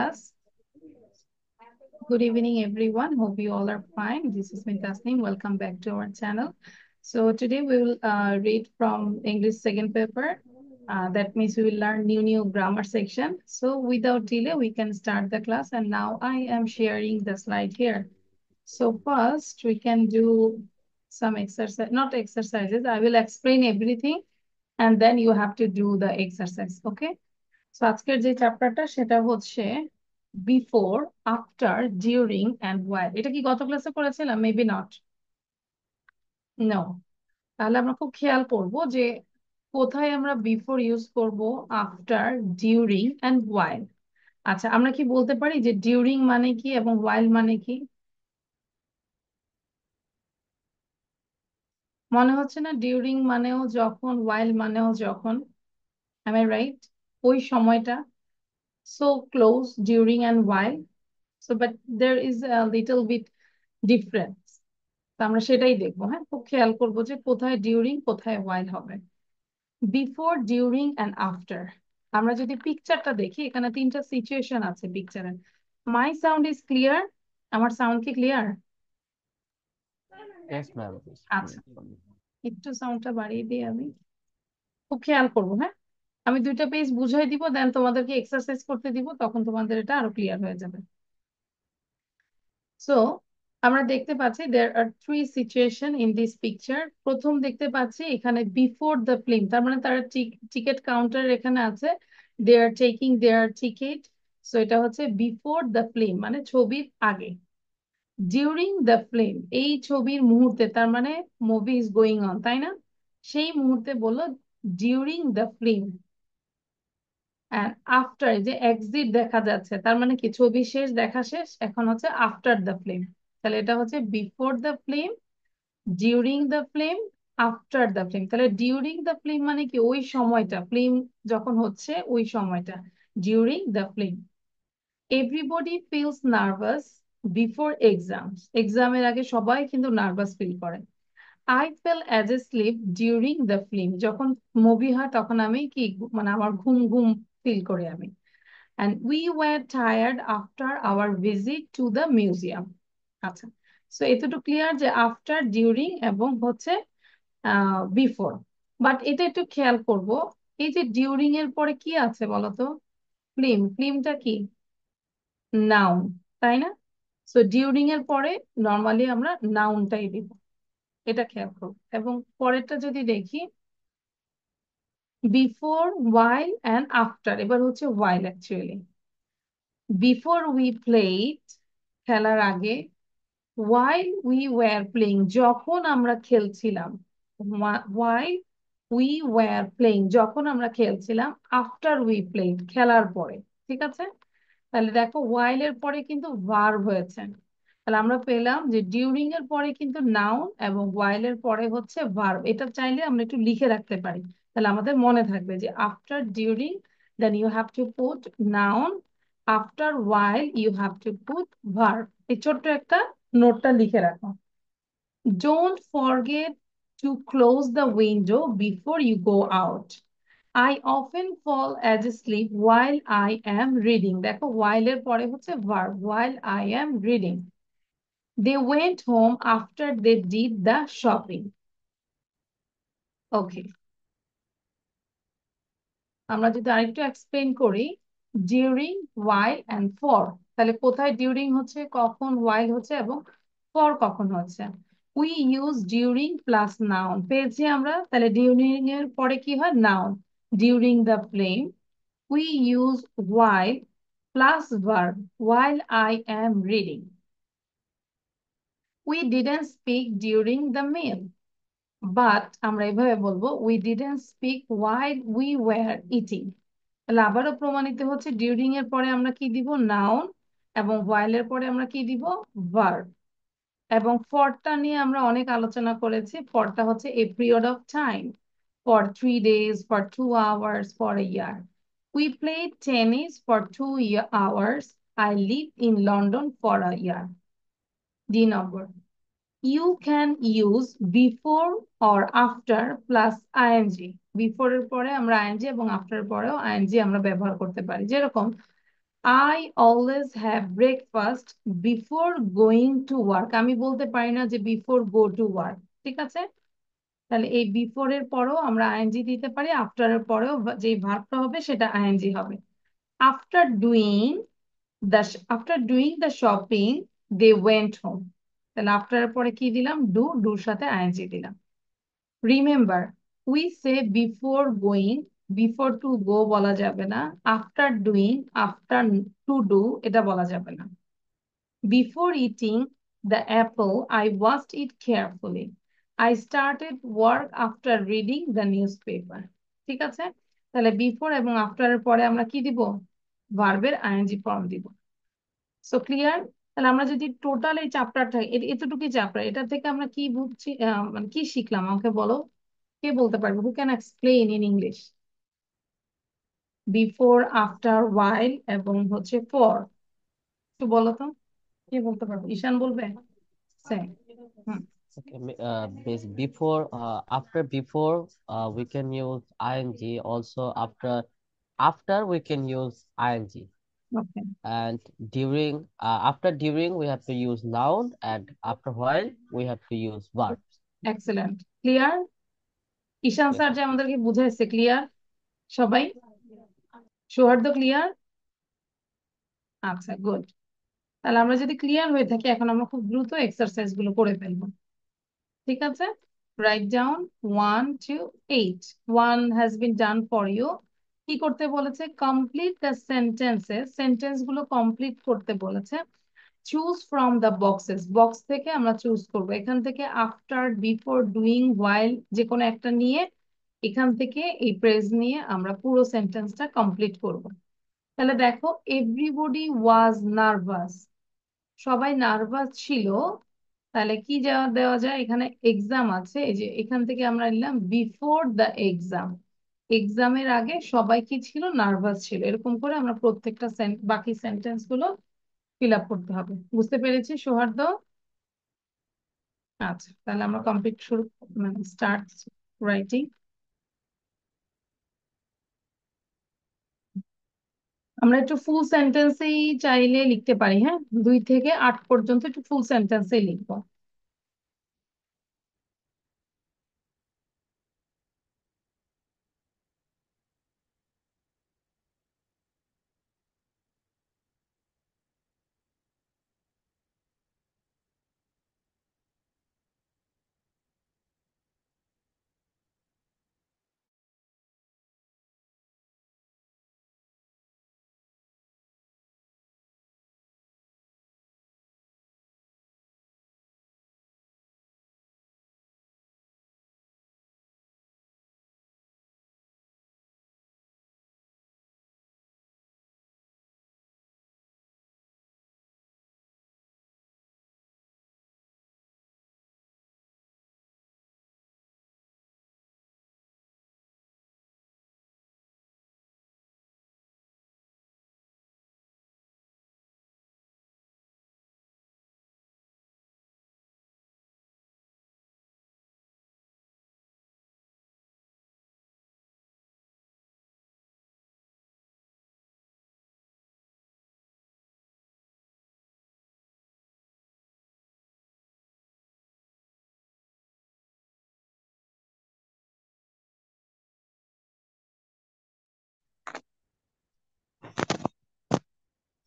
Us. Good evening, everyone. Hope you all are fine. This is Tasneem. Welcome back to our channel. So today we will read from English second paper. That means we will learn new grammar section. So without delay, we can start the class. And now I am sharing the slide here. So first we can do some exercise, not exercises. I will explain everything and then you have to do the exercise. Okay. So আজকের যে চ্যাপ্টারটা সেটা হচ্ছে before, after, during and while. এটা কি গত ক্লাসে করেছিলাম? Maybe not. নো। তাহলে আমরা খুব খেয়াল করব যে কোথায় আমরা বিফোর ইউজ করব, আফটার, ডিউরিং এন্ড হোয়াইল। আচ্ছা, আমরা কি বলতে পারি যে ডিউরিং মানে কি এবং হোয়াইল মানে কি? মনে হচ্ছে না ডিউরিং মানেও যখন, হোয়াইল মানেও যখন। Am I right? ওই সময়টা। So close, during and while. So but there is a little bit difference. তো আমরা সেটাই দেখবো। হ্যাঁ, খুব খেয়াল করবো যে কোথায় ডিউরিং, কোথায় হোয়াইল হবে। Before, during and after. আমরা যদি পিকচারটা দেখি, এখানে তিনটা সিচুয়েশন আছে পিকচারে। My sound is clear? আমার সাউন্ড কি ক্লিয়ার? Yes, ma'am. আচ্ছা, একটু সাউন্ডটা বাড়িয়ে দিই আমি। খুব খেয়াল করবো। হ্যাঁ, আমি দুইটা পেজ বুঝাই দিব, দেন তোমাদেরকে এক্সারসাইজ করতে দিব, তখন তোমাদের এটা আরো ক্লিয়ার হয়ে যাবে। সো আমরা দেখতে পাচ্ছি there are three situation in this picture. প্রথম দেখতে পাচ্ছি এখানে বিফোর দ্য ফিল্ম, তার মানে তারা টিকিট কাউন্টার এখানে আছে, they are taking their ticket. So এটা হচ্ছে বিফোর দ্য ফিল্ম মানে ছবির আগে। ডিউরিং দ্য ফিল্ম এই ছবির মুহূর্তে, তার মানে মুভি ইজ গোয়িং অন, তাই না? সেই মুহূর্তে বললো during the film. And after, যে এক্সিট দেখা যাচ্ছে, তার মানে কি ছবি শেষ, দেখা শেষ, এখন হচ্ছে আফটার দ্য ফিল্ম। তাহলে এটা হচ্ছে before the film, during the film, after the film. তাহলে ডিউরিং দ্য ফিল্ম মানে কি ওই সময়টা, ফিল্ম যখন হচ্ছে ওই সময়টা, during the film. Everybody feels nervous before exams, এক্সামের আগে সবাই কিন্তু নার্ভাস ফিল করে। I fell as a sleep during the film, যখন মুভি হয় তখন আমি কি, মানে আমার ঘুম ঘুম ফিল করি আমি। And we were tired after our visit to the museum. আচ্ছা, সো এতটুকু ক্লিয়ার যে আফটার, ডিউরিং এবং হচ্ছে বিফোর। বাট এটা একটু খেয়াল করব, এই যে ডিউরিং এর পরে কি আছে বলতো? ফিল্ম। ফিল্মটা কি? নাউন, তাই না? সো ডিউরিং এর পরে নর্মালি আমরা নাউনটাই দিব, এটা খেয়াল করব। এবং পরেরটা যদি দেখি, বিফোর, ওয়াইল অ্যান্ড আফটার। এবার হচ্ছে ওয়াইল অ্যাকচুয়ালি। বিফোর উই প্লেড, খেলার আগে। while we were playing, যখন আমরা খেলছিলাম। while we were playing, যখন আমরা খেলছিলাম। after we played, খেলার পরে। ঠিক আছে, তাহলে দেখো while এর পরে কিন্তু ভার্ব হয়েছে। তাহলে আমরা পেলাম যে ডিউরিং এর পরে কিন্তু নাউন এবং while এর পরে হচ্ছে ভার্ব। এটা চাইলে আমরা একটু লিখে রাখতে পারি, তাহলে আমাদের মনে থাকবে যে after, during, then you have to put noun, after while you have to put verb. এই ছোট্ট একটা নোটটা লিখে রাখো। Don't forget to close the window before you go out. I often fall asleep while I am reading. দেখো while এর পরে হচ্ছে verb, while I am reading. They went home after they did the shopping. Okay, আমরা যদি আরেকটু explain করি, during, while and for, তাহলে কোথায় ডিউরিং হচ্ছে, কখন, while হচ্ছে এবং for কখন হচ্ছে। We use during plus noun, পেয়েছি আমরা। তাহলে ডিউরিং এর পরে কি হয়? Noun. During the film we use while plus verb, while I am reading. We didn't speak during the meal, but আমরা এভাবে বলবো we didn't speak while we were eating. তাহলে আবারও প্রমাণিত হচ্ছে ডিউরিং এর পরে আমরা কি দিব? নাউন, এবং while এর পরে আমরা কি দিব? ভার্ব। এবং ফরটা নিয়ে আমরা অনেক আলোচনা করেছি। ফরটা হচ্ছে a period of time, for 3 days, for 2 hours, for a year. We played tennis for 2 hours. I lived in London for a year. D number. You can use before or after plus ing. Before এর পরে আমরা ing এবং after এর পরেও ing আমরা ব্যবহার করতে পারি। যেরকম I always have breakfast before going to work. আমি বলতে পারি না যে বিফোর গো টু ওয়ার্ক, ঠিক আছে? তাহলে এই বিফোর এর পরেও আমরা আইএনজি দিতে পারি, আফটার এর পরেও যে ভার্বটা হবে সেটা আইএনজি হবে। After doing the shopping they went home. তাহলে আফটার এর পরে কি দিলাম? ডুর সাথে আইএনজি দিলাম। Remember, we say before going, before to go বলা যাবে না। After doing, after to do এটা বলা যাবে না। Before eating the apple I watched it carefully. I started work after reading the newspaper. ঠিক আছে? তাহলে বিফোর এবং আফটার এর পরে আমরা কি দিব? ভার্বের আইএনজি ফর্ম দিব। So clear? তাহলে আমরা যদি টোটাল এই চ্যাপ্টারটা, এতটুকুই চ্যাপ্টার, এটা থেকে আমরা কি বুঝছি, মানে কি শিখলাম আমাকে বলো। কে বলতে পারবে? Who can explain in English? Before, after, while এবং হচ্ছে ফর। একটু বলো তো, কে বলতে পারবে? ঈশান বলবে? Sir. Hmm. Okay, before, after before, we can use ing. Also, after we can use ing. Okay, And during we have to use noun, and after while we have to use verbs. Excellent, clear. Ishan Yes, sir যে okay. আমাদেরকে বুঝাইছে, clear সবাই? Souharda clear? আচ্ছা, good. তাহলে আমরা যদি clear হয়ে থাকি, এখন আমরা খুব দ্রুত এক্সারসাইজ গুলো করে ফেলবো। ঠিক আছে? Write down 1 to 8। 1 has been done for you. কি করতে বলেছে? কমপ্লিট দ্য সেন্টেন্সেস, সেন্টেন্স গুলো কমপ্লিট করতে বলেছে। Choose from the boxes, box থেকে আমরা চুজ করব। এখান থেকে আফটার, বিফোর, ডুইং, হোয়াইল যে কোনো একটা নিয়ে, এখান থেকে এই প্রেজ নিয়ে আমরা পুরো সেন্টেন্সটা কমপ্লিট করব। তাহলে দেখো, এভরিবডি ওয়াজ নার্ভাস, সবাই নার্ভাস ছিল। তাহলে কি দেওয়া দেওয়া যায়? এখানে এক্সাম আছে, এই যে এখান থেকে আমরা নিলাম বিফোর দ্য এক্সাম। এক্সামের আগে সবাই কি ছিল? নার্ভাস ছিল। এরকম করে আমরা প্রত্যেকটা বাকি সেন্টেন্স গুলো ফিল আপ করতে হবে। বুঝতে পেরেছি সৌহার্দ্য? আচ্ছা, তাহলে আমরা কমপ্লিট শুরু, মানে স্টার্ট রাইটিং। আমরা একটু ফুল সেন্টেন্সেই চাইলে লিখতে পারি, হ্যাঁ, 2 থেকে 8 পর্যন্ত একটু ফুল সেন্টেন্সেই লিখবো।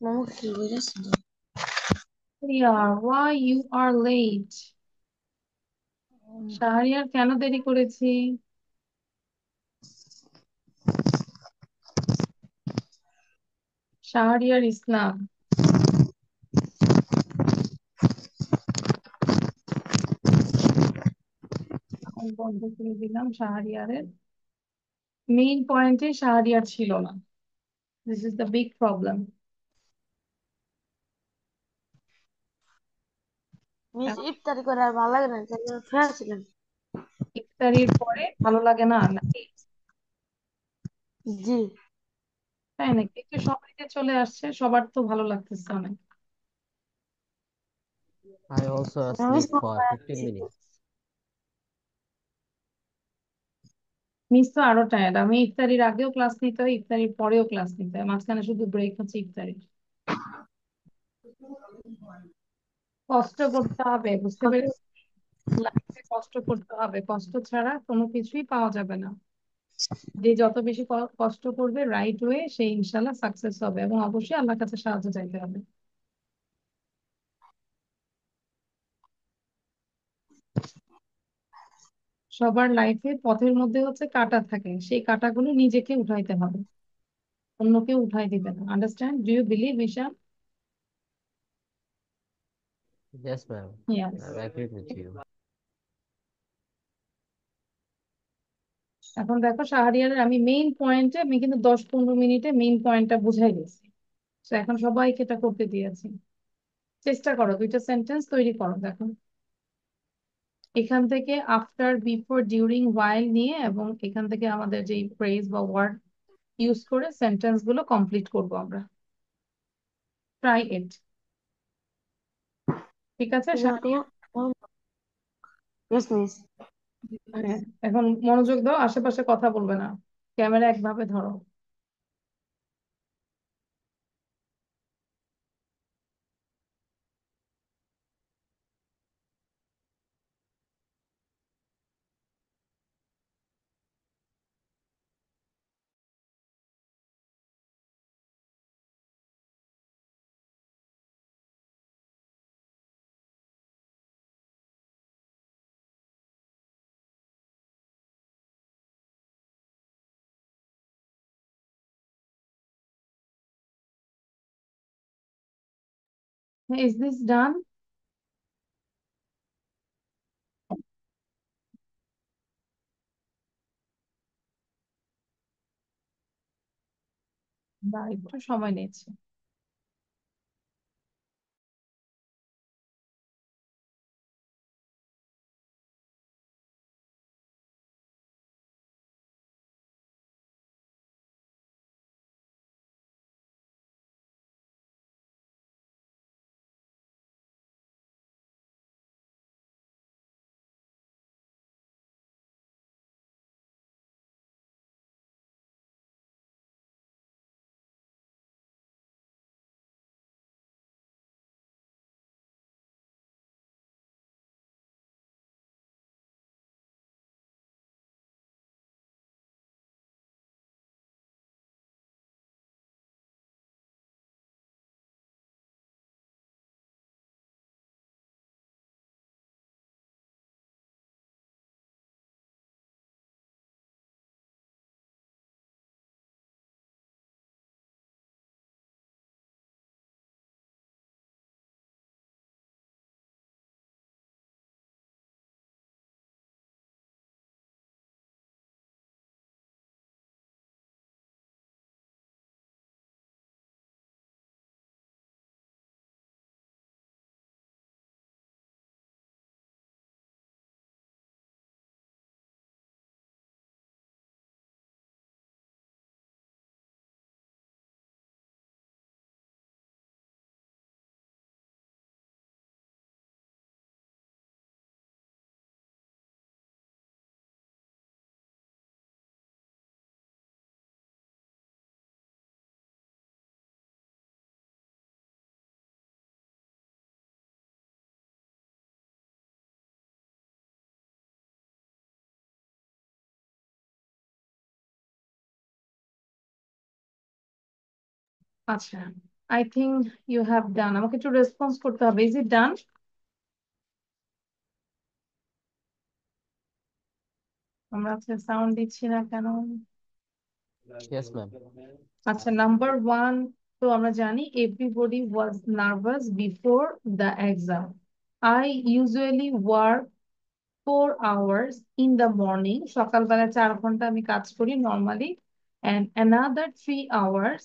Vamos que voy a hacer. Priya, why you are late? Shahriar, কেন দেরি করেছি? শাহরিয়ার ইসলাম। আমি বন্ধ করে দিলাম শাহরিয়ারের। মেইন পয়েন্টে শাহরিয়ার ছিল না। This is the big problem. Miss ইফতারি করে আর ভালো লাগে না তাহলে ফেরা ছিলেন। ইফতারির পরে ভালো লাগে না নাকি? জি। তাই নাকি? একটু সময়তে চলে আসছে, সবার তো ভালো লাগতেছে অনেক। I also miss asleep for 15 minutes. Miss তো আরো টায়ার্ড। আমি ইফতারির আগেও ক্লাস নিতে হয়, ইফতারির পরেও ক্লাস নিতে হয়, মাঝখানে শুধু ব্রেক হচ্ছে ইফতারির। কষ্ট করতে হবে, বুঝতে পেরেছি। লাইফে কষ্ট করতে হবে, কষ্ট ছাড়া কোনো কিছুই পাওয়া যাবে না। যে যত বেশি কষ্ট করবে রাইট ওয়ে, সে ইনশাল্লাহ সাকসেস হবে, এবং অবশ্যই আল্লাহর কাছে সাহায্য চাইতে হবে। সবার লাইফে পথের মধ্যে হচ্ছে কাঁটা থাকে, সেই কাঁটাগুলো নিজেকে উঠাইতে হবে, অন্য কেউ উঠাই দিবে না। Understand? Do you believe, Isha? Yes, ma'am. Yes. I agree with you. এখন দেখো শাহরিয়ারের আমি মেইন পয়েন্টে, আমি কিন্তু 10-15 মিনিটে মেইন পয়েন্টটা বুঝাই দিয়েছি। তো এখন সবাইকে এটা করতে দিয়েছি। চেষ্টা করো, দুইটা সেন্টেন্স তৈরি করো। দেখো এখান থেকে আফটার, বিফোর, ডিউরিং, হোয়াইল নিয়ে, এবং এখান থেকে আমাদের যে ফ্রেজ বা ওয়ার্ড ইউজ করে সেন্টেন্স গুলো কমপ্লিট করবো আমরা। Try it. ঠিক আছে জানিয়া শাহরিয়ার? Yes miss. হ্যাঁ, এখন মনোযোগ দাও, আশেপাশে কথা বলবে না, ক্যামেরা একভাবে ধরো। Is this done? বা একটু সময় নিচ্ছে। আচ্ছা, I think you have done. আমাকে একটু রেসপন্স করতে হবে। Is it done? আমরা আজকে সাউন্ড দিচ্ছি না কেন? Yes, ma'am. আচ্ছা, নাম্বার ওয়ান, তো আমরা জানি everybody was nervous before the exam. I usually work 4 hours in the morning. সকালবেলা 4 ঘন্টা আমি কাজ করি নর্মালি। অ্যান্ড অ্যানাদার 3 hours,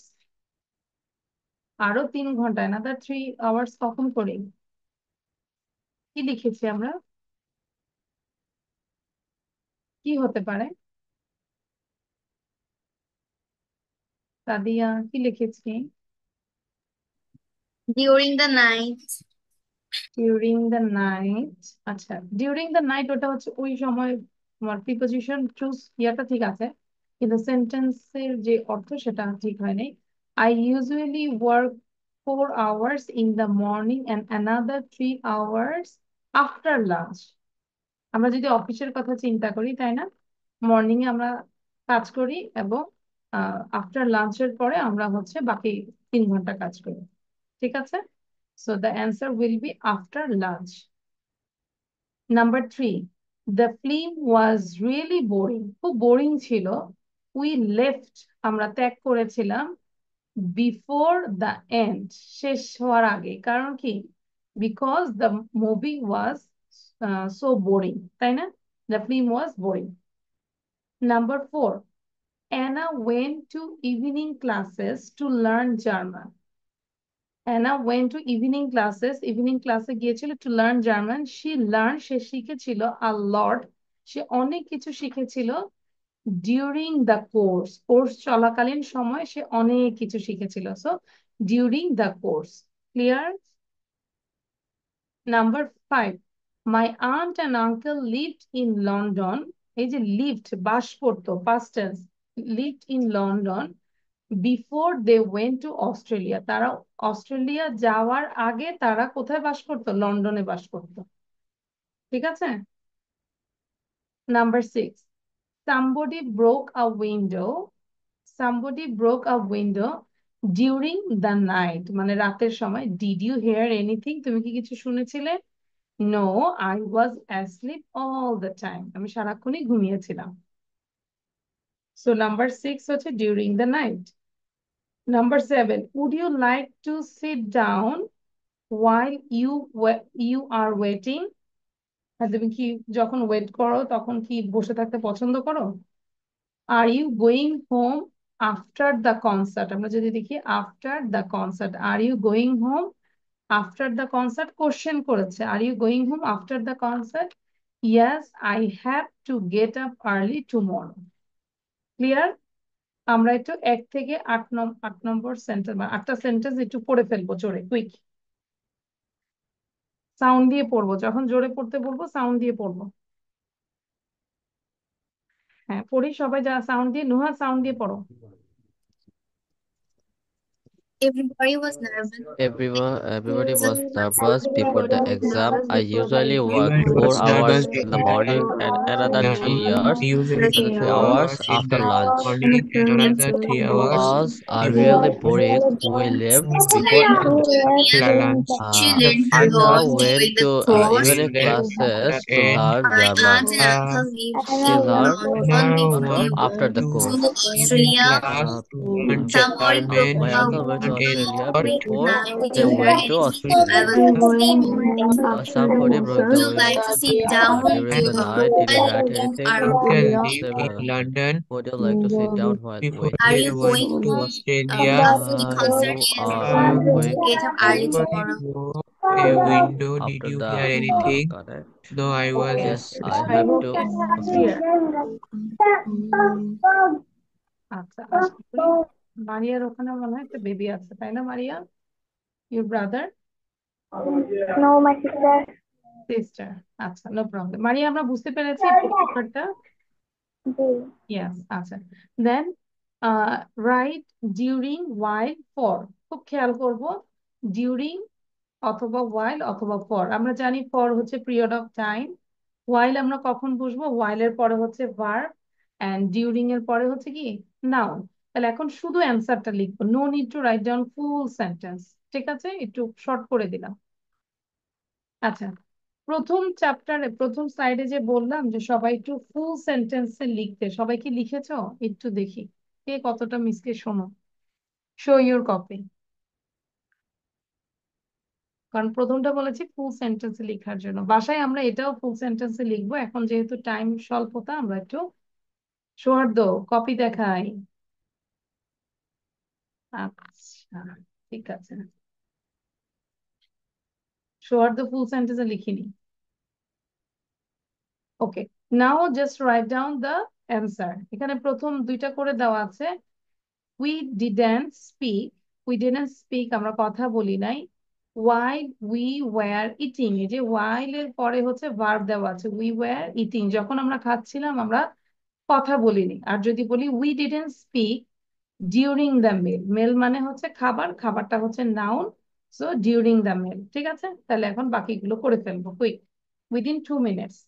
আরো 3 ঘন্টা, অ্যানাদার 3 hours কখন করি? কি লিখেছি আমরা? কি হতে পারে? সাদিয়া, কি লিখেছি? During the night. During the night. আচ্ছা, ডিউরিং দ্য নাইট ওটা হচ্ছে ওই সময়। তোমার প্রিপোজিশন চুজ ইয়াটা ঠিক আছে, কিন্তু সেন্টেন্সের যে অর্থ সেটা ঠিক হয়নি। I usually work 4 hours in the morning and another 3 hours after lunch. আমরা যদি অফিসের কথা চিন্তা করি, তাই না? মর্নিং এ আমরা কাজ করি এবং আফটার লাঞ্চের পরে আমরা হচ্ছে বাকি 3 ঘন্টা কাজ করি। ঠিক আছে? So the answer will be after lunch. Number 3, the film was really boring. খুব বোরিং ছিল। উই লেফট, আমরা ত্যাগ করেছিলাম, বিফোর দ্য এন্ড, শেষ হওয়ার আগে। কারণ কি? Because the movie was so boring, তাই না? The film was boring. Number 4, Anna went to evening classes to learn German. Anna went to evening classes, evening ক্লাসে গিয়েছিল to learn German. She learned, say শিখেছিল a lot, সে অনেক কিছু শিখেছিল during the course, course চলাকালীন সময় সে অনেক কিছু শিখেছিল। So during the course. Clear? Number 5, my aunt and uncle lived in London. এই যে lived, বাস করতো, past tense, lived in London before they went to Australia. তারা অস্ট্রেলিয়া যাওয়ার আগে তারা কোথায় বাস করতো? লন্ডনে বাস করতো। ঠিক আছে? Number 6, somebody broke a window. Somebody broke a window during the night, মানে রাতের সময়। Did you hear anything? তুমি কি কিছু শুনেছিলে? No, I was asleep all the time. আমি সারাক্ষণই ঘুমিয়েছিলাম। So number 6 হচ্ছে during the night. Number 7, would you like to sit down while you are waiting? আর তুমি কি যখন ওয়েট করো তখন কি বসে থাকতে পছন্দ করো? Are you going home after the concert? আমরা যদি দেখি after the concert, are you going home after the concert? Question করেছে, are you going home after the concert? Yes, I have to get up early tomorrow. Clear? আমরা একটু 1 থেকে 8 নম্বর sentence বা 8টা sentence একটু পড়ে ফেলবো জোরে, কুইক। সাউন্ড দিয়ে পড়বো, যখন জোরে পড়তে বলবো সাউন্ড দিয়ে পড়বো। হ্যাঁ, পড়ি সবাই, যা সাউন্ড দিয়ে। নুহা, সাউন্ড দিয়ে পড়ো। Everybody was nervous. Everybody was nervous Everyone before the exam. I usually work Everyone 4 was hours nervous in the before the morning exam. and another Now, 3 years, usually 3 4 hours hours in after the lunch. morning and another 3 It hours was before really boring. We left before end. lunch. She The learned a film Anna lot was went during the to course. evening we left classes the to end. learn My German. aunt and uncle lived She in learned London Now before they went after went the to to course. evening Australia. class to learn Somebody broke German. a My uncle went to And window Australia during the before night. Did they you hear went to anything? I Australia. was asleep. Somebody broke the Would you like to sit down during the night. Did you while write you anything? are uncle lived in Seven. London Would you like to sit down while before Are they you waiting? went going to home Australia. after the concert? You Yes, I are have to going get up early home Somebody tomorrow. broke a window. Did after you the hear anything? correct. No, I was Okay, Yes, I I have hope to. it's Okay. clear. আচ্ছা, আশা করি। মারিয়ার ওখানে মনে হয় একটা baby আছে, তাই না মারিয়া? Your brother? No, my sister. Sister. আচ্ছা, নো প্রবলেম। মারিয়া, আমরা বুঝতে পেরেছি পিকচারটা? ইয়েস, আচ্ছা। দেন রাইট ডিউরিং, ওয়াইল, ফর। খুব খেয়াল করব, ডিউরিং অথবা ওয়াইল অথবা ফর। আমরা জানি ফর হচ্ছে পিরিয়ড অফ টাইম, ওয়াইল আমরা কখন বুঝবো? ওয়াইল এর পরে হচ্ছে ভার্ব, এন্ড ডিউরিং এর পরে হচ্ছে কি? নাউন। তাহলে এখন শুধু অ্যান্সারটা লিখবো, no need to write down full sentence. ঠিক আছে, একটু শর্ট করে দিলাম। আচ্ছা, প্রথম চ্যাপ্টারে প্রথম স্লাইডে যে বললাম যে সবাই একটু ফুল সেন্টেন্সে লিখতে, সবাই কি লিখেছো? একটু দেখি কে কতটা মিসকে শোনো। Show your copy. কারণ প্রথমটা বলেছি ফুল সেন্টেন্সে লেখার জন্য, বাসায় আমরা এটাও ফুল সেন্টেন্সে লিখবো। এখন যেহেতু টাইম স্বল্পতা, আমরা একটু সৌহার্দ্য কপি দেখাই। আচ্ছা, ঠিক আছে, সৌহার্দ্য ফুল সেন্টেন্সে লিখিনি। Okay, now just write down the answer. এখানে প্রথম দুইটা করে দেওয়া আছে। We didn't speak, we didn't speak আমরা কথা বলি নাই। while we were eating, এই যে while এর পরে হচ্ছে ভার্ব দেওয়া আছে, we were eating, যখন আমরা খাচ্ছিলাম আমরা কথা বলিনি। আর যদি বলি we didn't speak, during the meal, meal মানে হচ্ছে খাবার, খাবারটা হচ্ছে noun, so during the meal. ঠিক আছে, তাহলে এখন বাকিগুলো করে ফেলবো quick, within 2 minutes.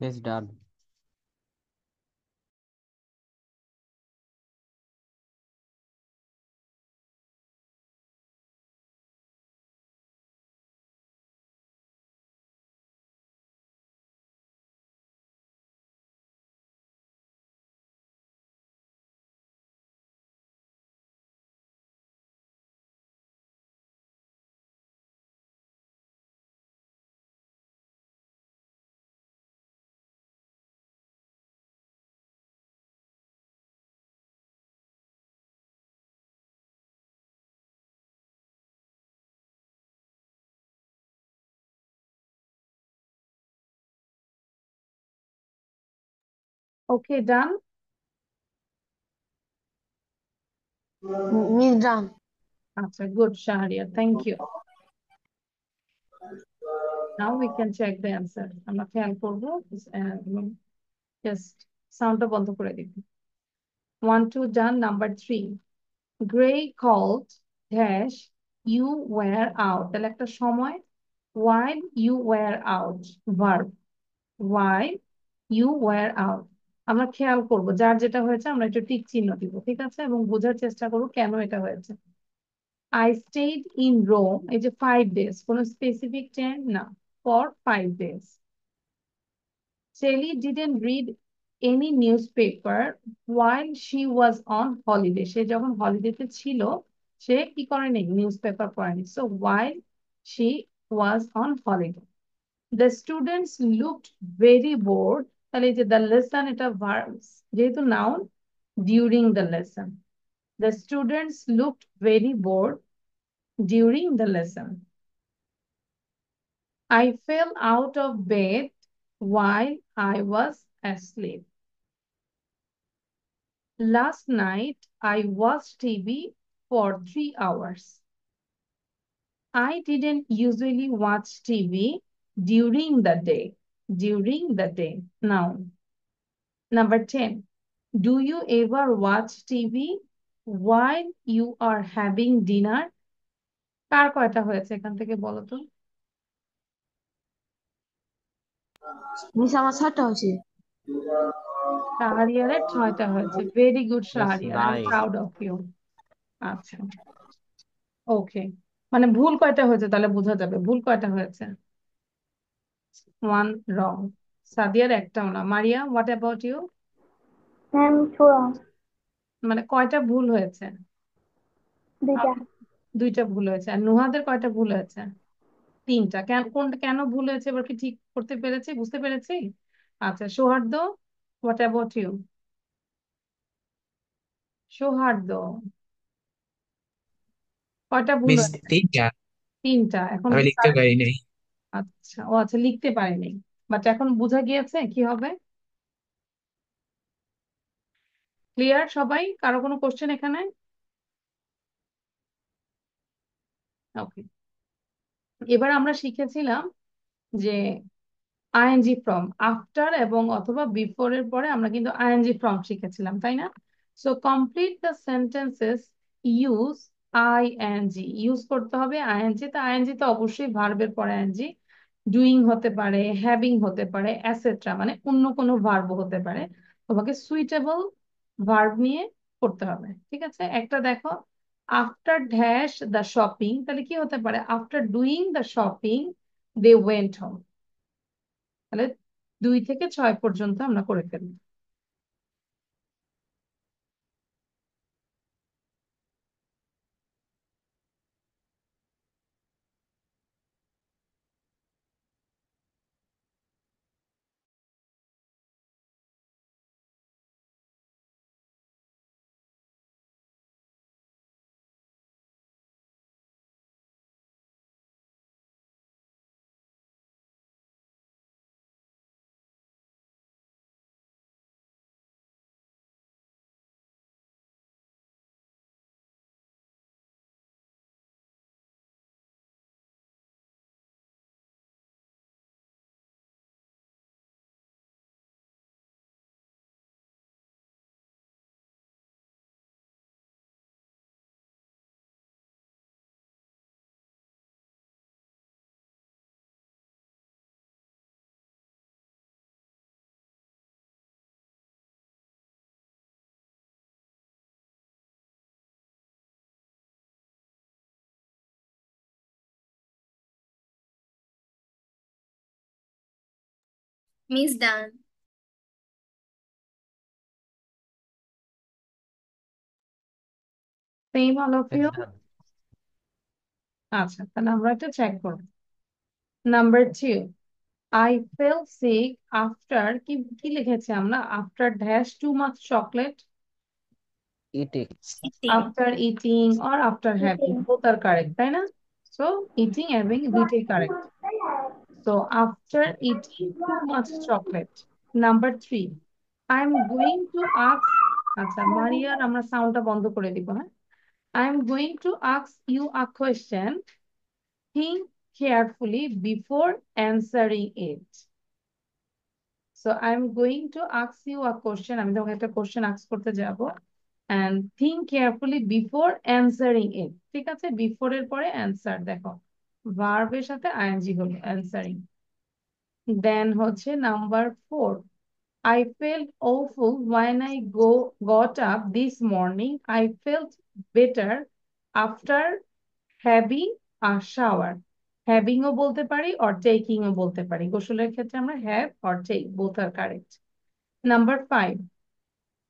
It's done. Okay, done. Miss done. আচ্ছা, good Shahriar, thank you. Now we can check the answer. আমরা খেয়াল করবো, জাস্ট সাউন্ডটা বন্ধ করে দিব। 1 2 done. Number 3, grey called dash you were out, তাহলে একটা সময়, while you were out, verb, while you were out। আমরা খেয়াল করব যার যেটা হয়েছে আমরা একটু টিক চিহ্ন দিব, ঠিক আছে, এবং বোঝার চেষ্টা করব কেন এটা হয়েছে। I stayed in Rome, এই যে 5 days, কোনো স্পেসিফিক টাইম না, for 5 days। Sally didn't read any newspaper while she was on holiday, সে যখন হলিডেতে ছিল সে কি করেনি, নিউজ পেপার পড়েনি। So while she was on holiday, the students looked very bored, তাহলে এই যে the lesson এটা verbs, যেহেতু noun, during the lesson, the students looked very bored during the lesson। I fell out of bed while I was asleep। Last night I watched TV for 3 hours। I didn't usually watch TV during the day, during the day, noun। Number 10, do you ever watch TV while you are having dinner? কার কয়টা হয়েছে এখান থেকে বলো তো? Miss আমার 6টা হয়েছে। শাহরিয়ারের 6টা হয়েছে। Very good That's Shahriar, I am 9. Proud of you. আচ্ছা, ওকে, মানে ভুল কয়টা হয়েছে তাহলে বোঝা যাবে ভুল কয়টা হয়েছে। 1 রং। সাদিয়ার একটাও না। Maria, what about you? Ma'am 2 wrong, মানে কয়টা ভুল হয়েছে? 2টা। 2টা ভুল হয়েছে। আর নুহাদের কয়টা ভুল হয়েছে? 3টা। কোনটা কেন ভুল হয়েছে এবার কি ঠিক করতে পেরেছি, বুঝতে পেরেছি? আচ্ছা, সৌহার্দ্য, হোয়াট অ্যাবাউট ইউ? সৌহার্দ্য, কয়টা ভুল মিস হয়েছে? 3টা। 3টা। এখন আমি লিখতে পারি নাই। আচ্ছা, ও আচ্ছা, লিখতে পারিনি, বাট এখন বোঝা গিয়েছে কি হবে। ক্লিয়ার সবাই? কারো কোনো কোশ্চেন এখানে? ওকে, এবার আমরা শিখেছিলাম যে আইএনজি ফর্ম আফটার এবং অথবা বিফোর এর পরে আমরা কিন্তু আইএনজি ফর্ম শিখেছিলাম, তাই না? So complete the sentences use ING. Use করতে হবে আইএনজি। তো আইএনজি তো অবশ্যই ভার্বের পরে আইএনজি, ডুইং হতে পারে, হ্যাভিং হতে পারে, এটসেট্রা, মানে অন্য কোনো ভার্ব হতে পারে। তোমাকে সুইটেবল ভার্ব নিয়ে করতে হবে, ঠিক আছে? একটা দেখো, আফটার ড্যাশ দ্য শপিং, তাহলে কি হতে পারে? After doing the shopping they went home. তাহলে 2 থেকে 6 পর্যন্ত আমরা করে ফেলবো। Miss done. Same all of you? It's done. আচ্ছা, তাহলে আমরা একটা চেক করব। Number 2, I fell sick after, কি কি লিখেছি আমরা? After dash too much chocolate, Eating. Eating. After eating or after having, both are correct, তাই না? সো ইটিং হ্যাভিং দুইটাই correct. So after eating too much chocolate. Number 3, I'm going to ask, আচ্ছা মারিয়ার আমরা সাউন্ডটা বন্ধ করে দিব, হ্যাঁ? I'm going to ask you a question. Think carefully before answering it. So I'm going to ask you a question. আমি তোমাকে একটা কোশ্চেন আস্ক করতে যাব, and think carefully before answering it. ঠিক আছে? বিফোর এর পরে অ্যান্সার দেখো, ভার্বের সাথে আইএনজি হলো অ্যান্সারিং। দেন হচ্ছে number 4, I felt awful when I got up this morning. I felt better after having a shower. Having ও বলতে পারি or taking ও বলতে পারি। গোসলের ক্ষেত্রে আমরা have or take, both are correct. Number 5,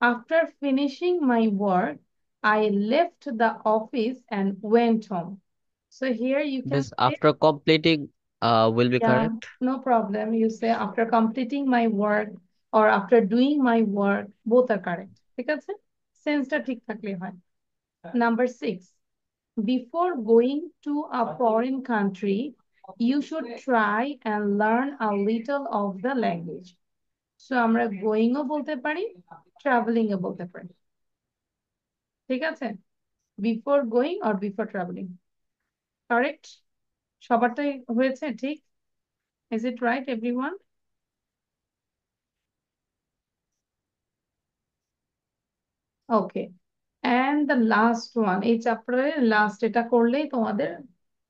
after finishing my work, I left the office and went home. So here you can This say, after completing will be yeah, correct. no problem. You say after completing my work or after doing my work, both are correct. ঠিক আছে? সেন্সটা ঠিক থাকলে হয়। Number 6, before going to a foreign country, you should try and learn a little of the language. So আমরা going ও বলতে পারি, traveling ও বলতে পারি। ঠিক আছে? Before going or before traveling. Correct? সবারটাই হয়েছে ঠিক? Is it right, everyone? Okay, and the last one, এই চ্যাপ্টারের লাস্ট, এটা করলেই তোমাদের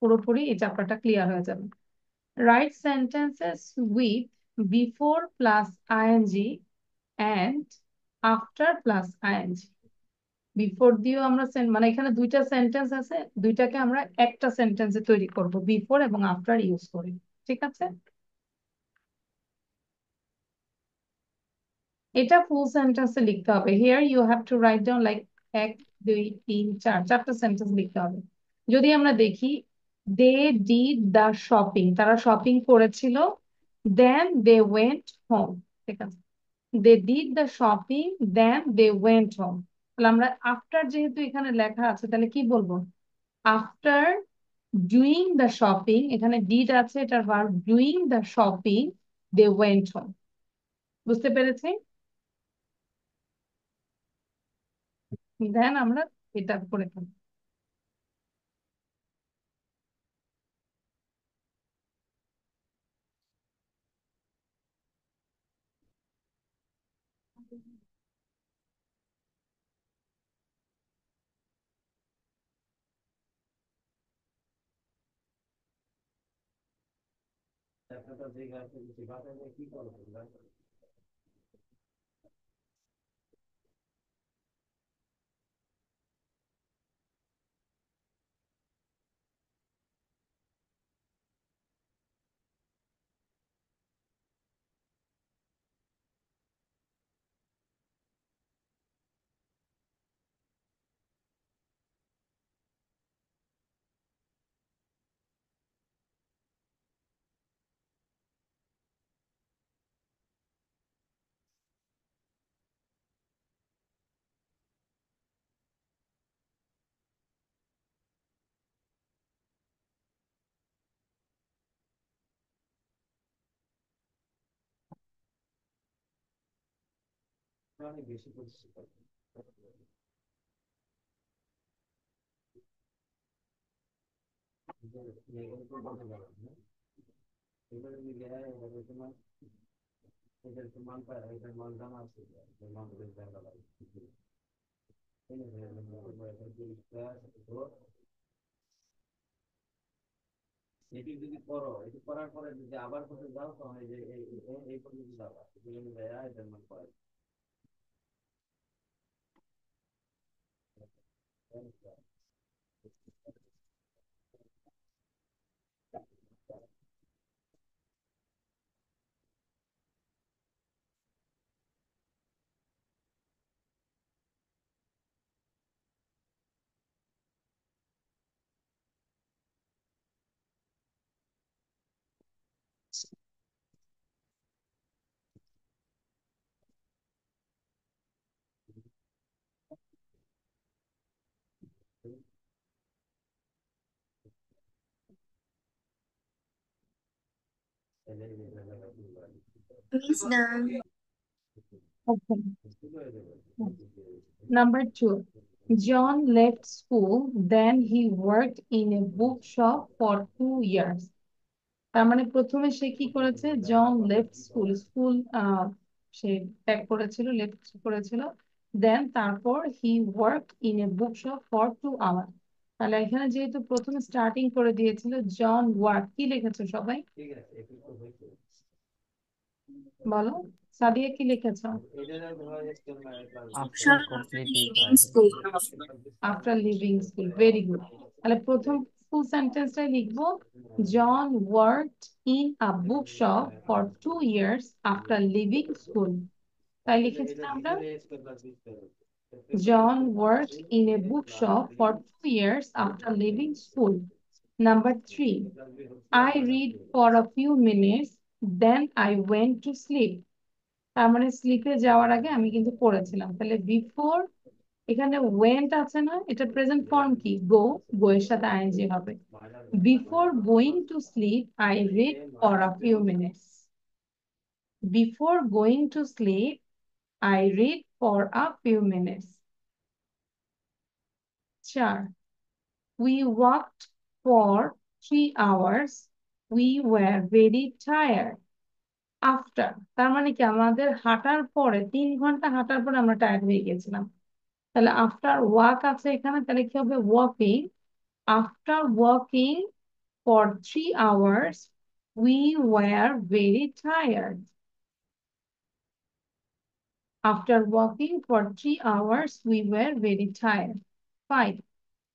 পুরোপুরি এই চ্যাপ্টারটা ক্লিয়ার হয়ে যাবে। Write sentences with before plus ING and after plus ING. Before দিয়েও আমরা মানে এখানে দুইটা সেন্টেন্স আছে, দুইটাকে আমরা একটা সেন্টেন্সে তৈরি করব বিফোর এবং আফটার ইউজ করি, ঠিক আছে? এটা ফুল সেন্টেন্সে লিখতে হবে। Here you have to write down like 1 2 3 4, চারটা সেন্টেন্স লিখতে হবে। যদি আমরা দেখি, দে ডিড দ্য শপিং, তারা শপিং করেছিল, দেন দে ওয়েন্ট হোম, ঠিক আছে? They did the shopping then they went home. তাহলে আমরা আফটার যেহেতু এখানে লেখা আছে, তাহলে কি বলবো? আফটার ডুইং দ্য শপিং, এখানে ডিড আছে, এটার verb doing the shopping, they went home. বুঝতে পেরেছি? দেন আমরা এটা করে ফেলবো। Miss done. Okay. Number 2. John left school, then he worked in a bookshop for 2 years. তার মানে প্রথমে সে কি করেছে, জন লেফট স্কুল, স্কুল সে ত্যাগ করেছিল, লেফট করেছিল, দেন তারপর he work in a book shop for 2 hour. তাহলে এখানে যেহেতু প্রথমে স্টার্টিং করে দিয়েছিল জন ওয়ার্ক, কি লিখেছো সবাই বলো, সাদিয়া কি লিখেছো? After After completing leaving school. After leaving school, very good. তাহলে প্রথম ফুল সেন্টেন্সটাই লিখবো, John worked in a book shop for 2 years after leaving school. তাই লিখেছি না আমরা, John worked in a book shop for 2 years after leaving school. Number 3, I read for a few minutes then I went to sleep. তার মানে স্লিপে যাওয়ার আগে আমি কিন্তু পড়েছিলাম। তাহলে বিফোর, এখানে ওয়েন্ট আছে না, এটা প্রেজেন্ট ফর্ম কি, গো, গো এর সাথে আইএনজি হবে। Before going to sleep I read for a few minutes. Before going to sleep I read for a few minutes. 4, we walked for 3 hours, we were very tired. After, তার মানে কি আমাদের হাঁটার পরে 3 ঘন্টা হাঁটার পরে আমরা টায়ার্ড হয়ে গেছিলাম। তাহলে আফটার ওয়াক আছে এখানে, তাহলে কি হবে, walking. After walking for 3 hours we were very tired. After walking for 3 hours we were very tired. 5,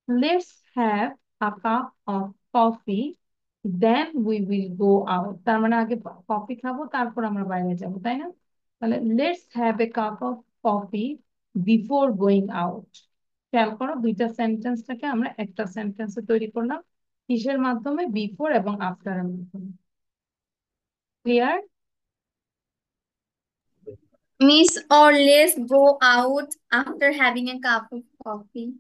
let's have a cup of coffee then we will go out. তার মানে আগে কফি খাবো তারপর আমরা বাইরে যাবো, তাই না? তাহলে let's have a cup of coffee before going out. খেয়াল করো, দুইটা সেন্টেন্সটাকে আমরা একটা সেন্টেন্সে তৈরি করলাম, কিসের মাধ্যমে, বিফোর এবং আফটারের মাধ্যমে। Clear? Miss, or let's go out after having a cup of coffee.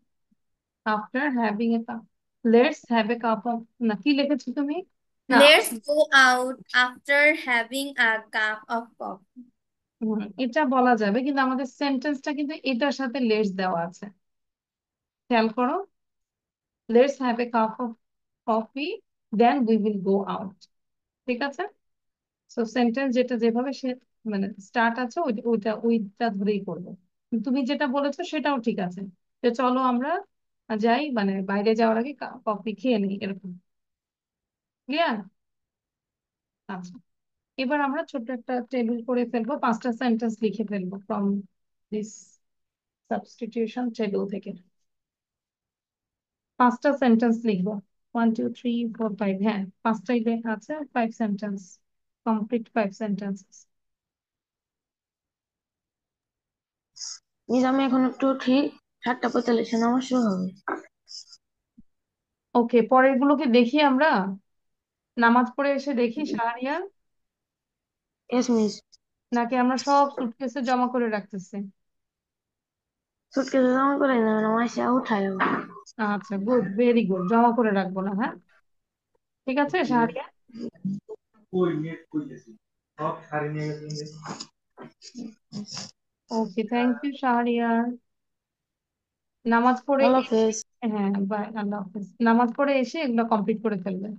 After having a cup, let's have a cup of, না কি লিখেছো তুমি, না Let's go out after having a cup of coffee. এটা বলা যাবে, কিন্তু আমাদের সেন্টেন্সটা কিন্তু এটার সাথে লেটস দেওয়া আছে। খেয়াল করো, let's have a cup of coffee then we will go out. ঠিক আছে? সো সেন্টেন্স যেটা যেভাবে সে মানে স্টার্ট আছে ওইটা ধরেই করবো। তুমি যেটা বলেছো সেটাও ঠিক আছে, যে চলো আমরা যাই, মানে বাইরে যাওয়ার আগে কফি খেয়ে নিই, এরকম। ক্লিয়ার? আচ্ছা, এবার আমরা ছোট্ট একটা টেবিল করে ফেলবো, 5টা সেন্টেন্স লিখে ফেলবো ফ্রম দিস সাবস্টিটিউশন টেবিল থেকে। 5টা সেন্টেন্স লিখবো, 1 2 3 4 5, হ্যাঁ 5টাই লেখা আছে, 5 সেন্টেন্স, কমপ্লিট 5 সেন্টেন্সেস। মিস আমি এখন একটু উঠি, 7:45 আমার শুরু হবে। ওকে, পরের গুলোকে দেখি আমরা, নামাজ পড়ে এসে দেখি শাহরিয়ার, ইয়েস মিস। নাকি আমরা সব সুটকেসে জমা করে রাখতেছি? সুটকেসে জমা করে নেবেন, আমার এসে উঠায়। আচ্ছা, গুড, ভেরি গুড, জমা করে রাখবো না, হ্যাঁ ঠিক আছে শাহরিয়ার। ওকে, থ্যাংক ইউ শাহরিয়ার। নামাজ পড়ে আল্লাহ এসে, হাফেজ। হ্যাঁ বাই, আল্লাহ হাফিজ। নামাজ পড়ে এসে এগুলো কমপ্লিট করে ফেলবে।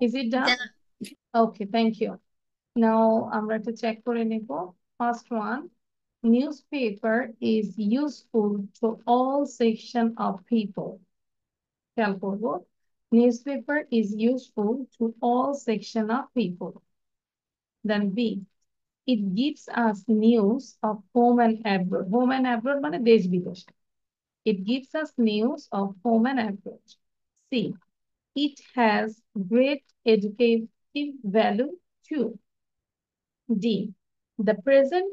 Is it done? Okay, thank you. Now আমরা একটা চেক করে নেব। First one, newspaper is useful to all section of people. খেয়াল করবো, newspaper is useful to all section of people. Then B, it gives us news of home and abroad. Home and abroad মানে দেশ বিদেশ। It gives us news of home and abroad. C, it has great educative value too. D, the present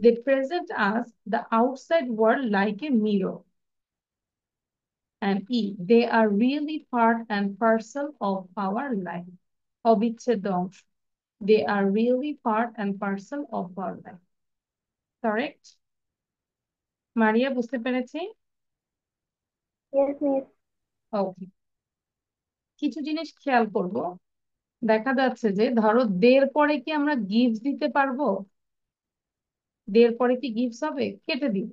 they present us the outside world like a mirror. And E, they are really part and parcel of our life. অবিচ্ছেদ্য অংশ। They are really part and parcel of our life. Correct? মারিয়া, বুঝতে পেরেছি? Yes, miss. Okay. কিছু জিনিস খেয়াল করব। দেখা যাচ্ছে যে ধরো দের পরে কি আমরা গিভস দিতে পারবো? দের পরে কি গিভস হবে? কেটে দিব,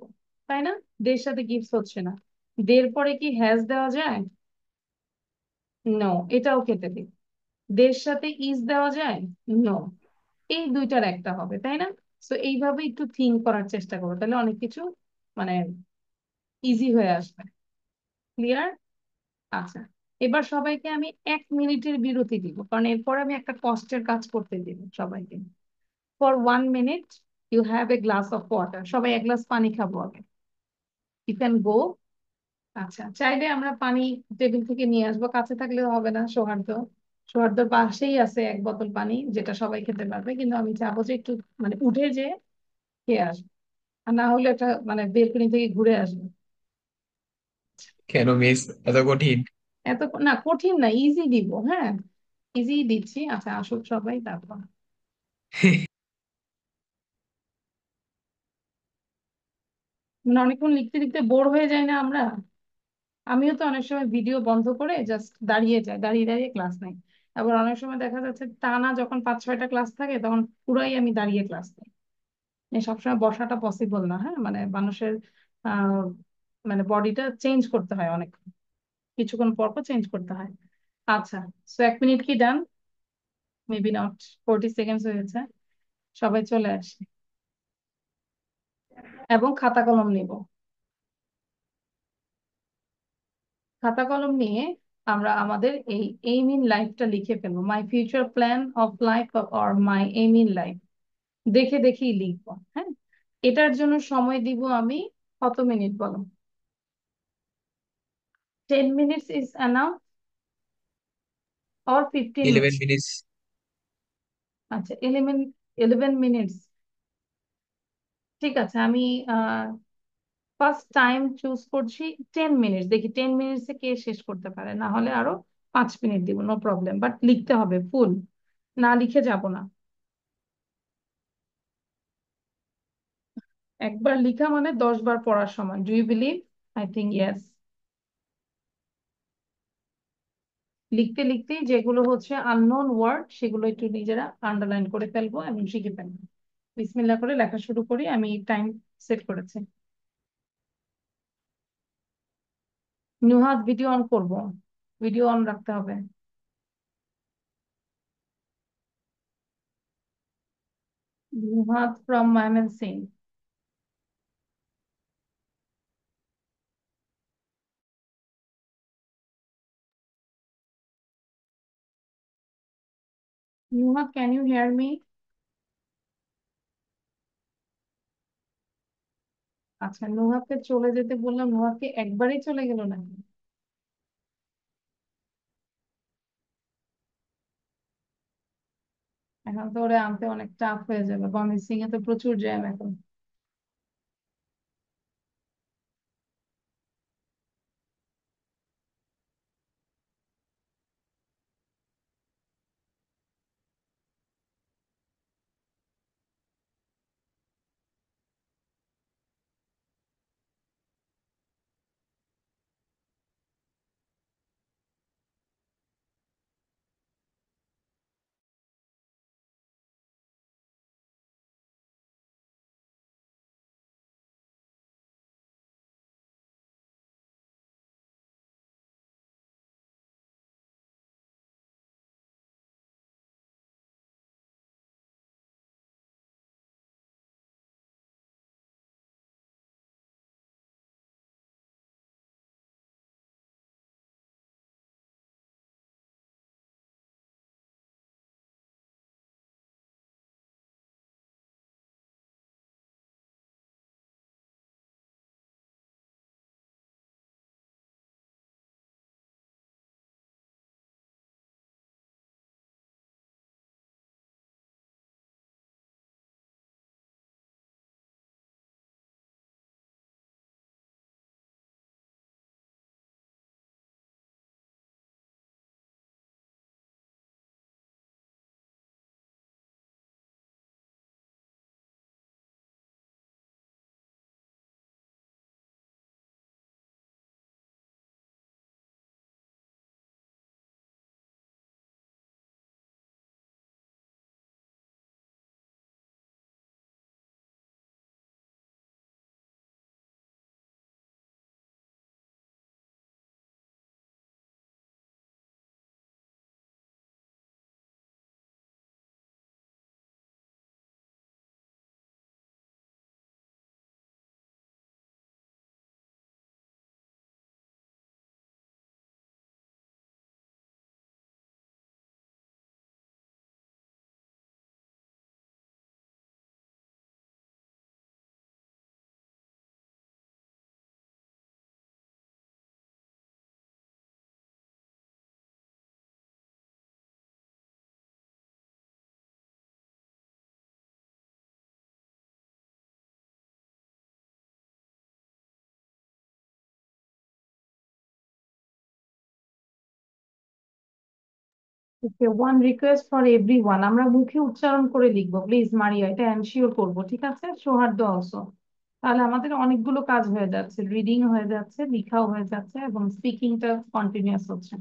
তাই না? দের সাথে গিভস হচ্ছে না। দের পরে কি হ্যাজ দেওয়া যায়? নো, এটাও কেটে দিব। দের সাথে ইজ দেওয়া যায়? নো। এই দুইটার একটা হবে, তাই না? তো এইভাবে একটু থিঙ্ক করার চেষ্টা করো, তাহলে অনেক কিছু মানে ইজি হয়ে আসবে। ক্লিয়ার? আচ্ছা, এবার সবাইকে আমি 1 মিনিটের বিরতি দিব, কারণ এরপর আমি একটা কষ্টের কাজ করতে দিব সবাইকে। For 1 minute you have a glass of water. সবাই এক গ্লাস পানি খাবো আগে। You can go. আচ্ছা, চাইলে আমরা পানি টেবিল থেকে নিয়ে আসবো, কাছে থাকলে হবে না। সৌহার্দ্যর পাশেই আছে 1 বোতল পানি, যেটা সবাই খেতে পারবে, কিন্তু আমি চাবো যে একটু মানে উঠে যে খেয়ে আসবে, আর না হলে একটা মানে বেলকনি থেকে ঘুরে আসবে। কেন মিস এত কঠিন? এত না, কঠিন না, ইজি দিব। হ্যাঁ, ইজি দিচ্ছি। আচ্ছা, আসুক সবাই, তারপর মানে অনেকক্ষণ লিখতে লিখতে বোর হয়ে যায় না আমরা? আমিও তো অনেক সময় ভিডিও বন্ধ করে জাস্ট দাঁড়িয়ে যাই, দাঁড়িয়ে দাঁড়িয়ে ক্লাস নেই। আবার অনেক সময় দেখা যাচ্ছে টানা যখন 5-6টা ক্লাস থাকে, তখন পুরাই আমি দাঁড়িয়ে ক্লাস নেই। সবসময় বসাটা পসিবল না। হ্যাঁ, মানে মানুষের আহ মানে বডিটা চেঞ্জ করতে হয়, অনেক কিছুক্ষণ পর পর চেঞ্জ করতে হয়। আচ্ছা, সো 1 মিনিট কি ডান? Maybe not. 40 সেকেন্ডস হয়েছে। সবাই চলে আসে এবং খাতা কলম নিব। খাতা কলম নিয়ে আমরা আমাদের এই এইম ইন লাইফটা লিখে ফেলবো। My future plan of life or my aim in life দেখে দেখেই লিখবো। হ্যাঁ, এটার জন্য সময় দিব আমি কত মিনিট বলো? 10 minutes is enough or 11 15 minutes? Minutes. আচ্ছা, 11 মিনিটস। ঠিক আছে, আমি ফার্স্ট টাইম চুজ করছি 10 মিনিটস। দেখি 10 মিনিটসে কে শেষ করতে পারে, না হলে আরো 5 মিনিট দিব, নো প্রবলেম, বাট লিখতে হবে ফুল, না লিখে যাব না। একবার লিখা মানে 10 বার পড়ার সমান। Do you believe? I think yes. লিখতে লিখতে যেগুলো হচ্ছে আননোন ওয়ার্ড, সেগুলো একটু নিজেরা আন্ডারলাইন করে ফেলবো এবং শিখে ফেলবো। বিসমিল্লাহ করে লেখা শুরু করি। আমি টাইম সেট করেছি। নুহাত, ভিডিও অন করব, ভিডিও অন রাখতে হবে। Nuhat from Mymensingh. Nuhat, can you hear me? আচ্ছা, নুহাতকে চলে যেতে বললাম, নুহাতকে একবারেই চলে গেল নাকি? এখন তো ওরে আনতে অনেক টাফ হয়ে যাবে, ময়মনসিং এ তো প্রচুর জ্যাম এখন। ওকে, ওয়ান রিকোয়েস্ট ফর এভরিওয়ান, আমরা মুখে উচ্চারণ করে লিখবো প্লিজ মারিয়া, এটা এনশিওর করবো, ঠিক আছে? সৌহার্দ্য অলসো। তাহলে আমাদের অনেকগুলো কাজ হয়ে যাচ্ছে, রিডিং হয়ে যাচ্ছে, লেখাও হয়ে যাচ্ছে, এবং স্পিকিংটা কন্টিনিউয়াস হচ্ছে।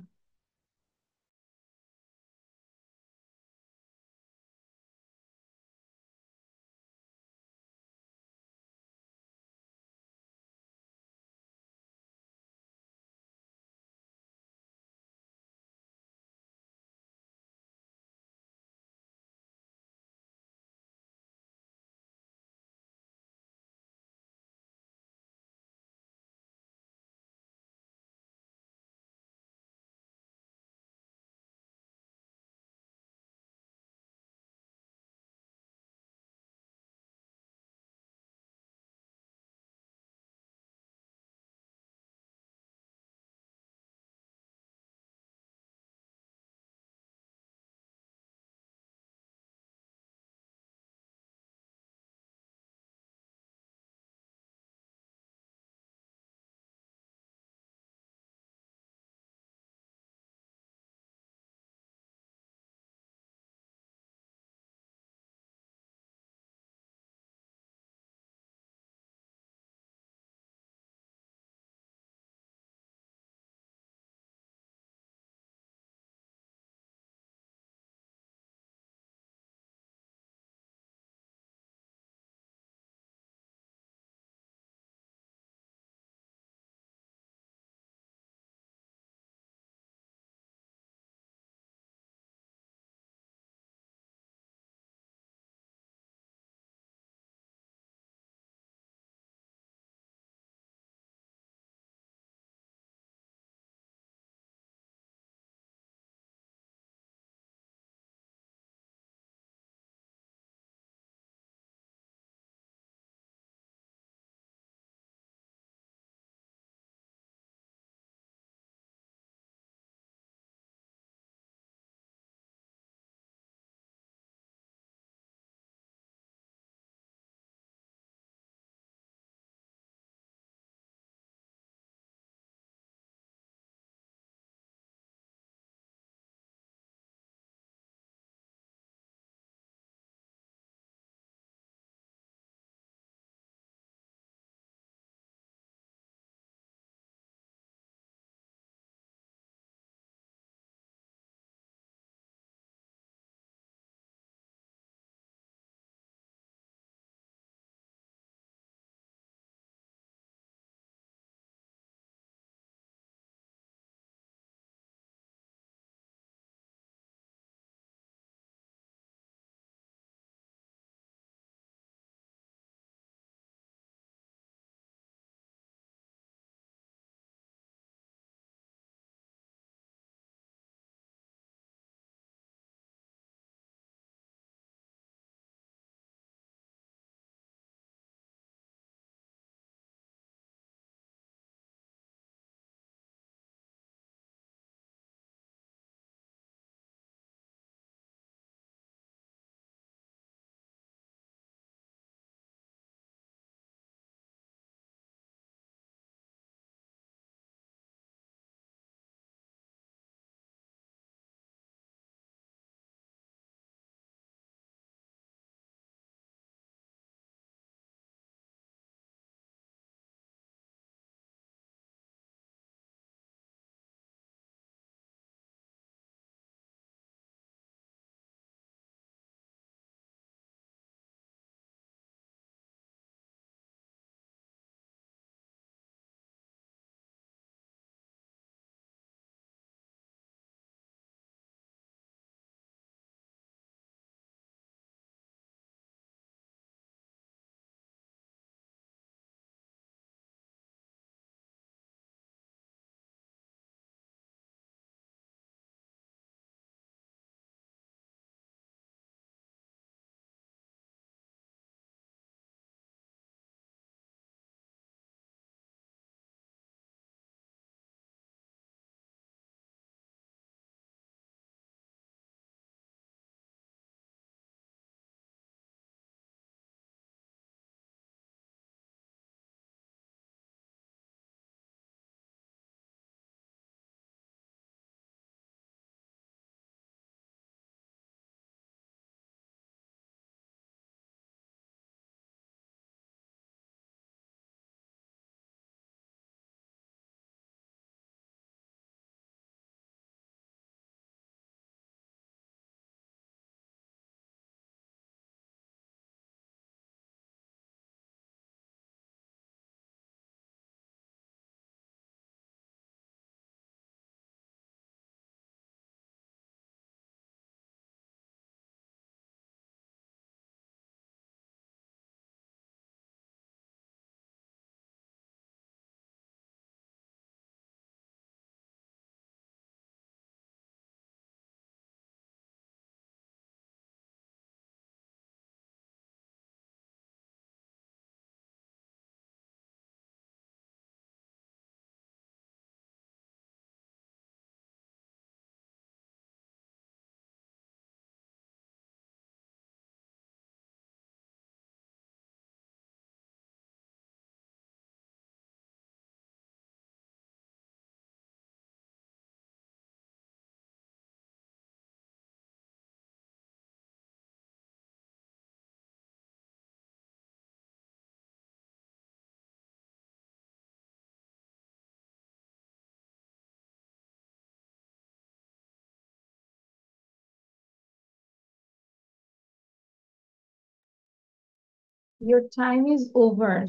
Your time is over.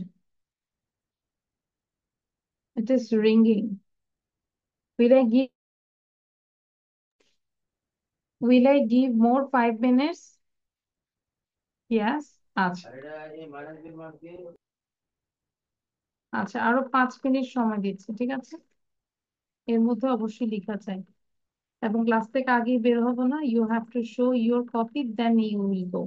It is ringing. Will I give more 5 minutes? Yes. আচ্ছা আচ্ছা আরো 5 মিনিট সময় দিচ্ছি, ঠিক আছে? এর মধ্যে অবশ্যই লেখা চাই এবং ক্লাস থেকে আগেই বের হবো না। You have to show your copy, then you will go.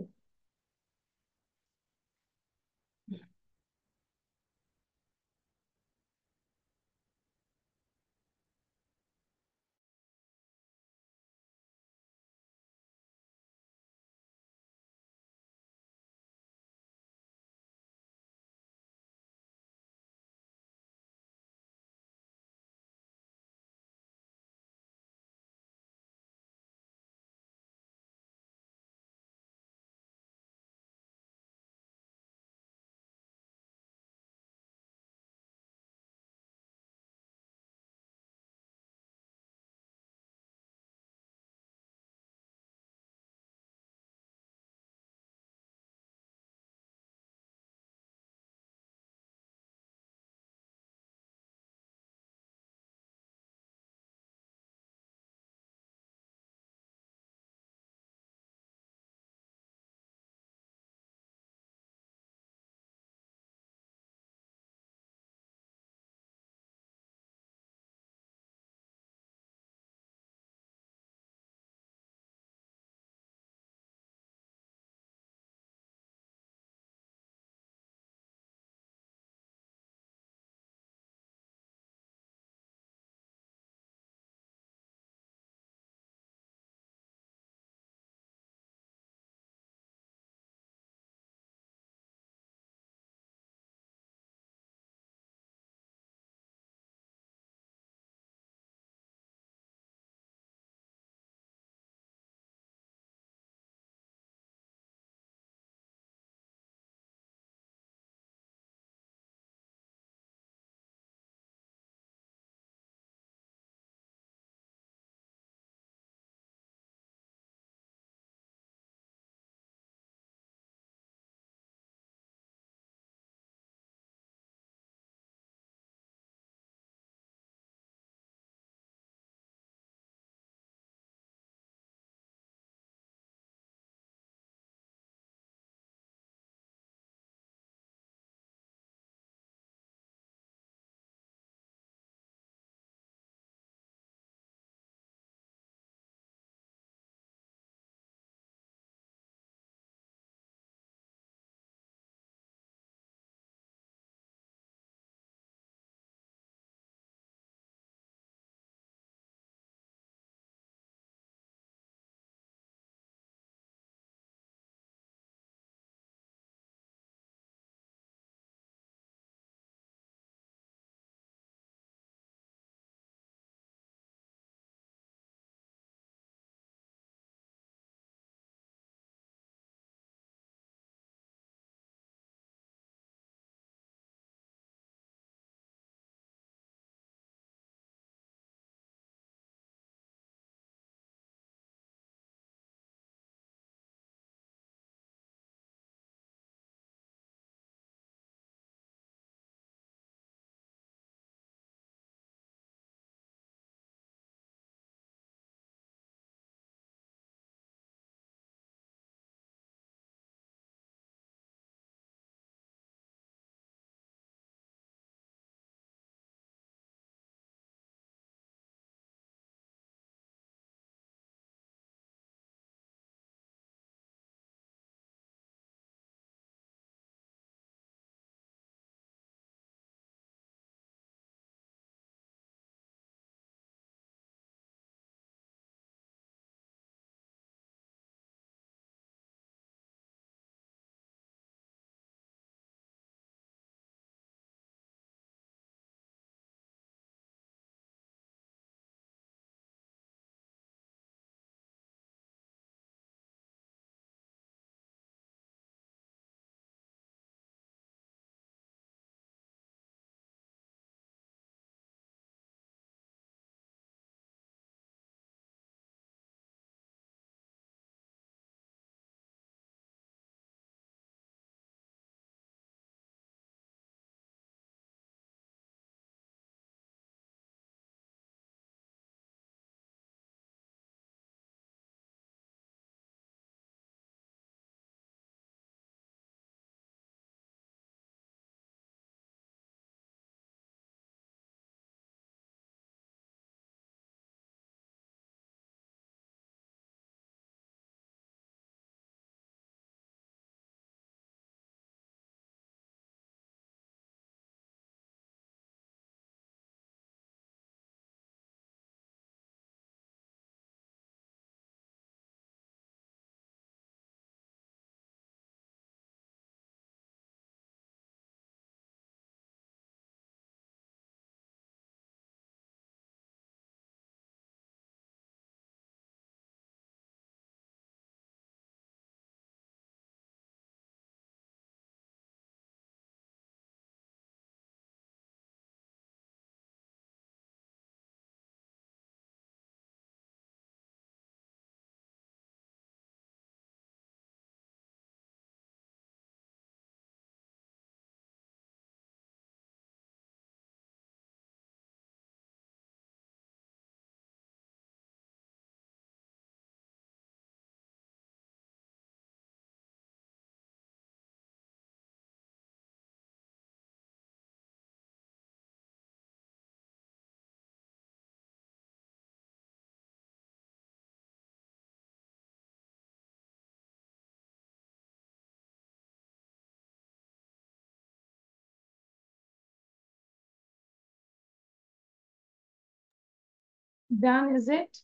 Done, is it?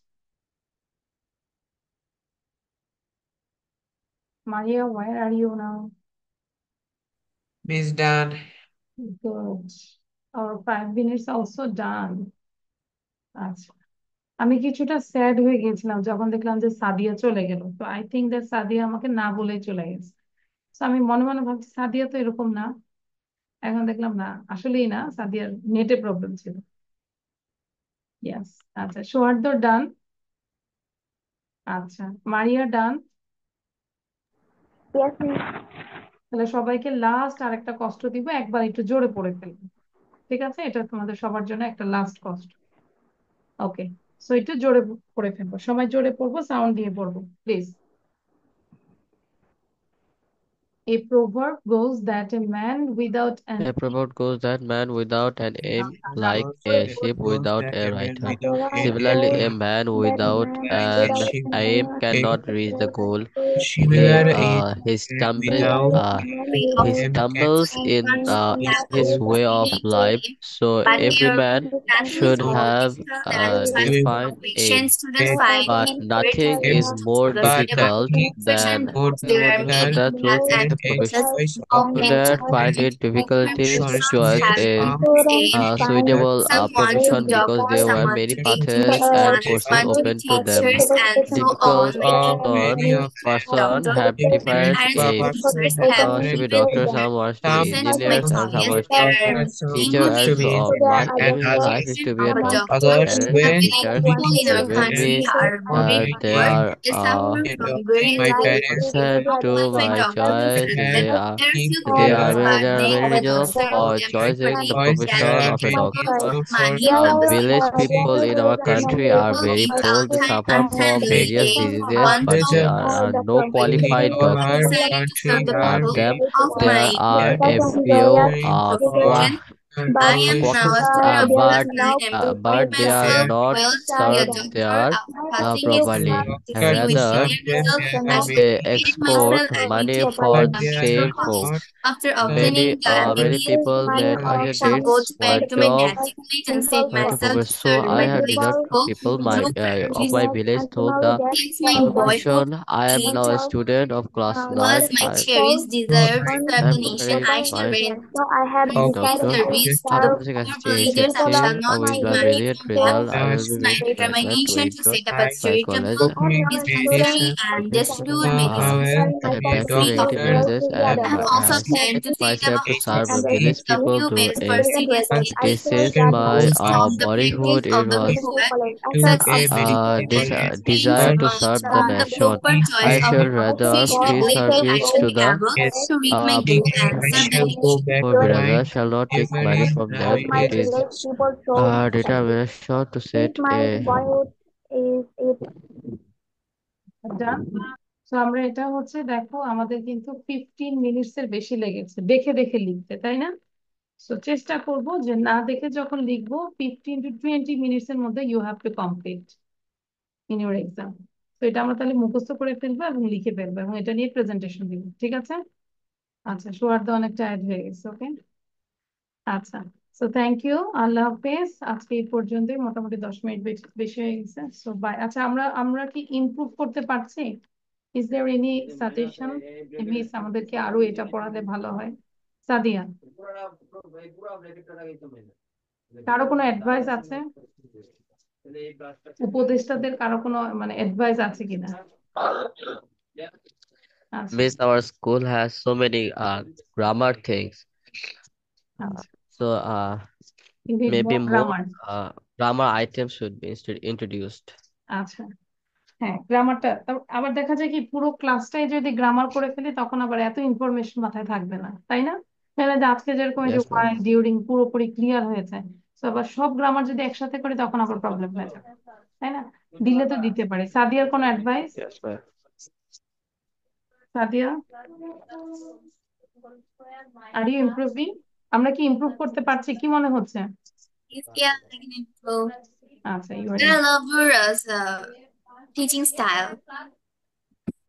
Maria, where are you now? Miss done. Good. Our 5 minutes also done. আচ্ছা, আমি কিছুটা স্যাড হয়ে গেছিলাম যখন দেখলাম যে সাদিয়া চলে গেল। তো আই থিঙ্ক দ্যাট সাদিয়া আমাকে না বলেই চলে গেছে। তো আমি মনে মনে ভাবছি সাদিয়া তো এরকম না। এখন দেখলাম না, আসলেই না, সাদিয়ার নেটে প্রবলেম ছিল। ইয়েস। আচ্ছা, সৌহার্দ্য ডান। আচ্ছা, মারিয়া ডান। Yes, miss. তাহলে সবাইকে লাস্ট আরেকটা কষ্ট দিব, একবার একটু জোরে পড়ে ফেলবো। ঠিক আছে, এটা তোমাদের সবার জন্য একটা লাস্ট কষ্ট। ওকে, সো একটু জোরে পড়ে ফেলবো, সবাই জোরে পড়বো, সাউন্ড দিয়ে পড়বো please. A proverb goes that a man without A an proverb goes that man without an aim, like a ship Goes without that a a man rider. without Proverb an Similarly, a goes man that a without man like a an without ship an aim aim cannot cannot reach the cannot goal. He similar a he man stumble without Similarly, uh, a man Way he of without him can stumbles an in aim in cannot his reach way the of goal. life. So but every there man This should sentence so have that is defined aim. patient students that but find But demonstrate nothing by is him, not more the but syllabus difficult nothing question than more because there are difficult many that paths choose more a and than choices profession. choice of of To many that difficult find profession. students. it Different difficulties to Choice students choose have makes a different students aim. find suitable Some want to it profession be because doctors, there difficult some were want many to to be paths engineers, uh, and some courses want to choose be open to them. teachers, suitable and so profession on. Difficult because Many there of are person many many of them person doctors, have factors different different parents, aim. difficult person professors have have Some wants to open be different to doctor, different them. some wants to be some reasons Others by engineer, and want some to choice. wants be to There be are doctor, some many teacher. wants to As be so there my are aim other in another. life is different to be a among doctor. doctors. Others Parents The and when students teachers many want people teachers in to our have and made be me country teachers are and very they poor. teachers are Some and from very my like less parents people said who are to not my qualified have choice. doctors. had There are few They there are doctors, are but there are they many our reasons concentrate choice for their choosing the study choice profession and are of a many secure doctor. so for money there from the are state. Village choosing people there in is our among country the are People very in poor. They outside suffer country from and various they diseases, want but to there religion are all the no profession in qualified and our doctors. facility to serve country the are Of purpose them, very of poor. there my are There a certain are few various very poor profession. students I but am now a pockets, student of they class are but 9 now and prepared but prepared they are for myself not well to be a served sergeant. doctor there after Now a passing few properly. exam, doctor participants distinguishing serve Rather, them serve themselves, as and properly. they dedicating Now export myself a and money into couple for but of the they are same course. folks. not After Many obtaining the many MBBS use people money made diploma, of some go dates funds back what to my job as native village and simple set went to for myself to progress. So serve I my had village dinner individual to people people business my through of practice. my business village and told similarly the that Since my other boyhood profession. I am age now a other student of class like 9. was my I cherished so desire to I serve the am nation. preparing I certain shall my render business. So I have of great doctor. decided to service to After the serve finishing poor the villagers and people of shall HSC not my with take a village. money brilliant from them. result, So I will as be My making transfer to determination to India. set up a I My charitable college took and my dispensary medicine and students distribute uh, medicines. however preparing to I be myself plan to to make serve it doctor work business and I have together. also set planned to set up myself a to serve And a the village a people HSC few to beds for a. student serious result, I This cases chose is that my I from have the bodyhood. practice It of the was medical poor. college. I have took a Successful medical this decided college. means desire But to much serve the from the nation. proper if choice I I of shall a rather profession. free Later, I service shall to be the able yes, to reap my due later and I serve the shall go nation. back poor to villagers. my I shall not take money neighboring from them. my It village. is village people chose me. determination to Since set my a boyhood is it ডান। তো আমরা এটা হচ্ছে, দেখো আমাদের কিন্তু 15 minutes এর বেশি লেগেছে দেখে দেখে লিখতে, তাই না? তো চেষ্টা করব যে না দেখে যখন লিখবো 15 to 20 মিনিটস এর মধ্যে you have to complete in your exam. তো এটা আমরা তাহলে মুখস্থ করে ফেলবো এবং লিখে ফেলবো এবং এটা নিয়ে প্রেজেন্টেশন দিব, ঠিক আছে? আচ্ছা, সৌহার্দ্য অনেক টায়ার্ড হয়ে গেছে, ওকে। আচ্ছা, সো থ্যাংক ইউ, আল্লাহ হাফেজ। আজকে এই পর্যন্তই, মোটামুটি 10 মিনিট বেশি হয়ে গেছে। So bye. আচ্ছা, আমরা আমরা কি ইমপ্রুভ করতে পারছি? Is there any suggestion? Miss, আমাদেরকে আরো এটা পড়ালে ভালো হয়। সাদিয়া, কারো কোনো অ্যাডভাইস আছে? উপদেষ্টাদের কারো কোনো মানে অ্যাডভাইস আছে কিনা? আচ্ছা Miss, our school has so many grammar things. আচ্ছা, So you need maybe more more grammar. grammar items should be introduced. আচ্ছা, হ্যাঁ, গ্রামারটা আবার দেখা যায় কি পুরো ক্লাসটাই যদি গ্রামার করে ফেলি তখন আবার এত ইনফরমেশন মাথায় থাকবে না, তাই না? তাহলে যে আজকে যেরকম এই যে Yes, ma'am. ওয়াইল ডিউরিং পুরোপুরি ক্লিয়ার হয়েছে, তো আবার সব গ্রামার যদি একসাথে করি তখন আবার প্রবলেম হয়ে যাবে, তাই না? দিলে তো দিতে পারে। সাদিয়ার কোনো advice? Yes, ma'am. Sadia, are you improving? আমরা কি ইমপ্রুভ করতে পারছি, কি মনে হচ্ছে? Yeah, I can improve. আচ্ছা, you are I love Laura's teaching style.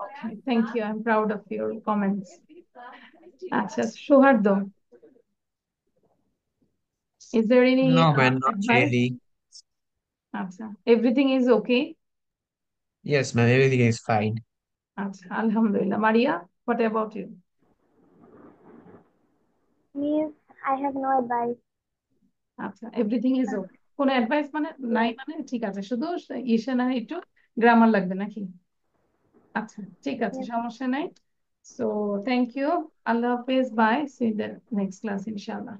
ওকে, thank you, I am proud of your comments. আচ্ছা, Souharda, is there any No, man, not advice? really. আচ্ছা, everything is okay. Yes, ma'am. Everything is fine. আচ্ছা, আলহামদুলিল্লাহ। Maria, what about you? Miss, I have no advice. আচ্ছা, everything is okay, কোনো advice মানে নাই, মানে ঠিক আছে, শুধু ঈশান আর একটু গ্রামার লাগবে নাকি? আচ্ছা, ঠিক আছে, Yes. সমস্যা নাই। সো থ্যাংক ইউ, আল্লাহ হাফেজ, bye, see you the next class ইনশাআল্লাহ।